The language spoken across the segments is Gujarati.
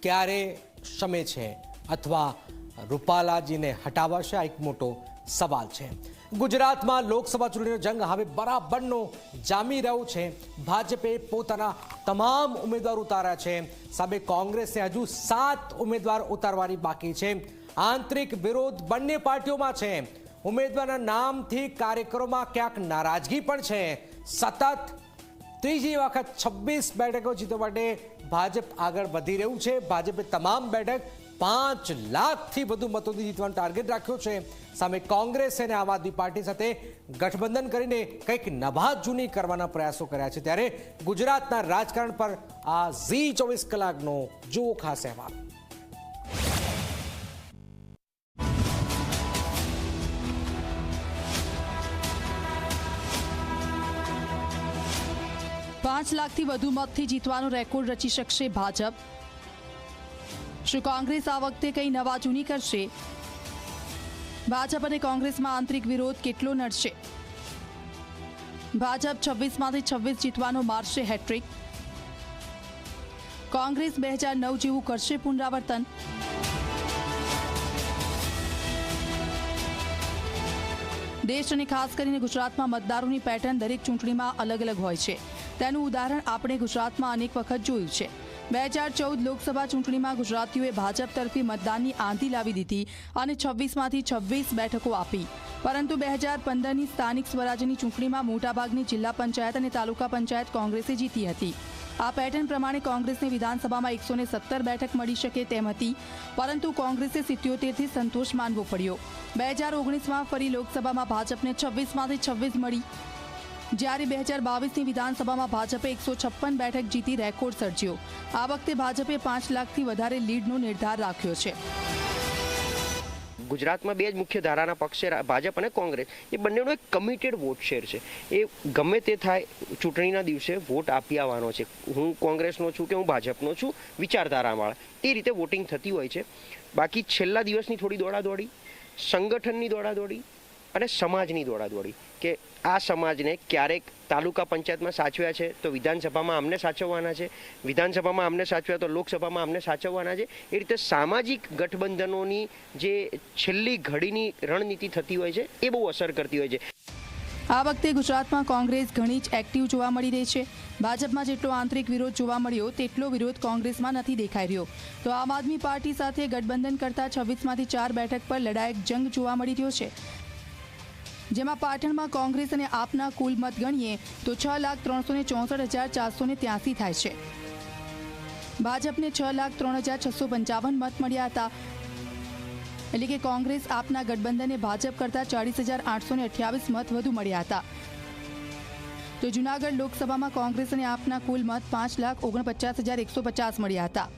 ક્યારે શમે છે અથવા રૂપાલાજીને હટાવાશે, આ એક મોટો સવાલ છે। ગુજરાતમાં લોકસભા ચૂંટણીનો જંગ હવે બરાબરનો જામી રહ્યો છે। ભાજપે પોતાના તમામ ઉમેદવાર ઉતાર્યા છે, સામે કોંગ્રેસે હજુ 7 ઉમેદવાર ઉતારવાની બાકી છે। આંતરિક વિરોધ બંને પાર્ટીઓમાં છે। ઉમેદવારના નામથી કાર્યકરોમાં ક્યાંક નારાજગી પણ છે। સતત ત્રીજી વખત 26 બેઠકો જીતવા માટે ભાજપ આગળ વધી રહ્યું છે। ભાજપે તમામ બેઠક 5 લાખથી વધુ મતોથી જીતવાનો ટાર્ગેટ રાખ્યો છે। સામે કોંગ્રેસ અને આમ આદમી પાર્ટી સાથે ગઠબંધન કરીને કંઈક નવા જૂની કરવાના પ્રયાસો કર્યા છે। ત્યારે ગુજરાતના રાજકારણ પર આ ઝી 24 કલાકનો જુઓ ખાસ અહેવાલ। 5 લાખથી વધુ મતથી જીતવાનો રેકોર્ડ રચી શકશે ભાજપ? શું કોંગ્રેસ આ વખતે કંઈ નવા જૂની કરશે? ભાજપ અને કોંગ્રેસમાં આંતરિક વિરોધ કેટલો નડશે? ભાજપ 26માંથી 26 જીતવાનો મારશે હેટ્રિક? કોંગ્રેસ 2009 જેવું કરશે પુનરાવર્તન? દેશ અને ખાસ કરીને ગુજરાતમાં મતદારોની પેટર્ન દરેક ચૂંટણીમાં અલગ અલગ હોય છે। તેનું ઉદાહરણ આપણે ગુજરાતમાં અનેક વખત જોયું છે। 2014 લોકસભા ચૂંટણીમાં ગુજરાતીઓએ ભાજપ તરફી મતદાનની આંધી લાવી દીધી અને 26માંથી 26 બેઠકો આપી, પરંતુ 2015ની સ્થાનિક સ્વરાજ્યની ચૂંટણીમાં મોટાભાગની જિલ્લા પંચાયત અને તાલુકા પંચાયત કોંગ્રેસે જીતી હતી। આ પેટર્ન પ્રમાણે કોંગ્રેસને વિધાનસભામાં 117 બેઠક મળી શકે તેમ હતી, પરંતુ કોંગ્રેસે 77થી સંતોષ માનવો પડ્યો। 2019માં ફરી લોકસભામાં ભાજપને 26માંથી 26 મળી, જ્યારે 2022ની વિધાનસભામાં ભાજપે 156 બેઠક જીતી રેકોર્ડ સર્જ્યો। આ વખતે ભાજપે 5 લાખથી વધારે લીડનો નિર્ધાર રાખ્યો છે। ગુજરાતમાં બે જ મુખ્ય ધારાના પક્ષ છે, ભાજપ અને કોંગ્રેસ। એ બંનેનો એક કમિટેડ વોટ શેર છે। એ ગમે તે થાય ચૂંટણીના દિવસે વોટ આપી આવવાનો છે। હું કોંગ્રેસનો છું કે હું ભાજપનો છું, વિચારધારાવાળા એ રીતે વોટિંગ થતી હોય છે। બાકી છેલ્લા દિવસની થોડી દોડાદોડી, સંગઠનની દોડાદોડી અને સમાજની દોડાદોડી, કે આ સમાજને ક્યારેક તાલુકા પંચાયતમાં સાચવ્યા છે તો વિધાનસભામાં અમને સાચવવાના છે, વિધાનસભામાં અમને સાચવ્યા તો લોકસભામાં અમને સાચવવાના છે। એ રીતે સામાજિક ગઠબંધનોની જે છેલ્લી ઘડીની રણનીતિ થતી હોય છે એ બહુ અસર કરતી હોય છે। આ વખતે ગુજરાતમાં કોંગ્રેસ ઘણી જ એક્ટિવ જોવા મળી રહી છે। ભાજપમાં જેટલો આંતરિક વિરોધ જોવા મળ્યો તેટલો વિરોધ કોંગ્રેસમાં નથી દેખાઈ રહ્યો। તો આમ આદમી પાર્ટી સાથે ગઠબંધન કરતા 26માંથી 4 બેઠક પર લડાયક જંગ જોવા મળી રહ્યો છે, જેમાં પાટણમાં કોંગ્રેસ અને આપના કુલ મત ગણીએ તો 6,364,483 થાય છે। ભાજપને 6,03,655 મત મળ્યા હતા, એટલે કે કોંગ્રેસ આપના ગઠબંધને ભાજપ કરતા 40,828 મત વધુ મળ્યા હતા। તો જૂનાગઢ લોકસભામાં કોંગ્રેસ અને આપના કુલ મત 5,49,150 મળ્યા હતા,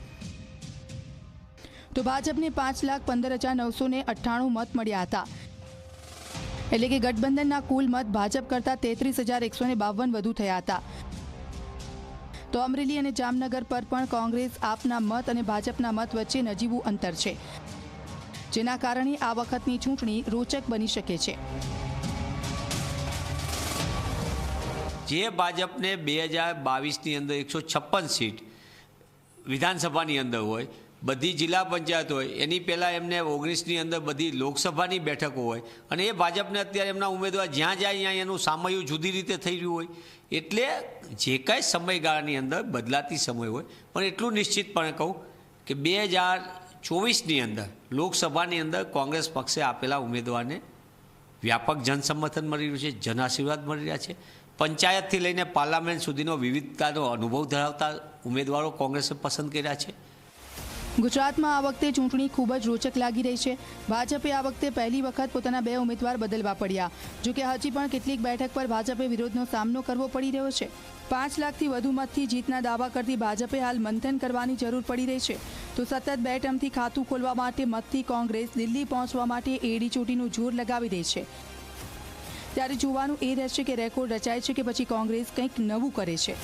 તો ભાજપને 5,15,998 મત મળ્યા હતા, એટલે કે ગઠબંધનના કુલ મત ભાજપ કરતા 33,152 વધુ થયા હતા। તો અમરેલી અને જામનગર પર પણ કોંગ્રેસ આપના મત અને ભાજપના મત વચ્ચે નજીવું અંતર છે, જેના કારણે આ વખતની ચૂંટણી રોચક બની શકે છે। જે ભાજપને 2022ની અંદર 156 સીટ વિધાનસભાની અંદર હોય, બધી જિલ્લા પંચાયત હોય, એની પહેલાં એમને 19ની અંદર બધી લોકસભાની બેઠકો હોય, અને એ ભાજપને અત્યારે એમના ઉમેદવાર જ્યાં જાય ત્યાં એનું સામયું જુદી રીતે થઈ રહ્યું હોય। એટલે જે કાંઈ સમયગાળાની અંદર બદલાતી સમય હોય, પણ એટલું નિશ્ચિતપણે કહું કે 2024ની અંદર લોકસભાની અંદર કોંગ્રેસ પક્ષે આપેલા ઉમેદવારને વ્યાપક જનસમર્થન મળી રહ્યું છે, જનાશીર્વાદ મળી રહ્યા છે। પંચાયતથી લઈને પાર્લામેન્ટ સુધીનો વિવિધતાનો અનુભવ ધરાવતા ઉમેદવારો કોંગ્રેસે પસંદ કર્યા છે। ગુજરાતમાં આ વખતે ચૂંટણી ખૂબ જ રોચક લાગી રહી છે। ભાજપે આ વખતે પહેલી વખત પોતાના 2 ઉમેદવાર બદલવા પડ્યા, જોકે હજી પણ કેટલીક બેઠક પર ભાજપે વિરોધનો સામનો કરવો પડી રહ્યો છે। 5 લાખથી વધુ મતથી જીતના દાવા કરતી ભાજપે હાલ મંથન કરવાની જરૂર પડી રહી છે। તો સતત 2 ટર્મથી ખાતું ખોલવા માટે મતથી કોંગ્રેસ દિલ્હી પહોંચવા માટે એડી ચોટીનું જોર લગાવી રહી છે। ત્યારે જોવાનું એ રહેશે કે રેકોર્ડ રચાય છે કે પછી કોંગ્રેસ કંઈક નવું કરે છે।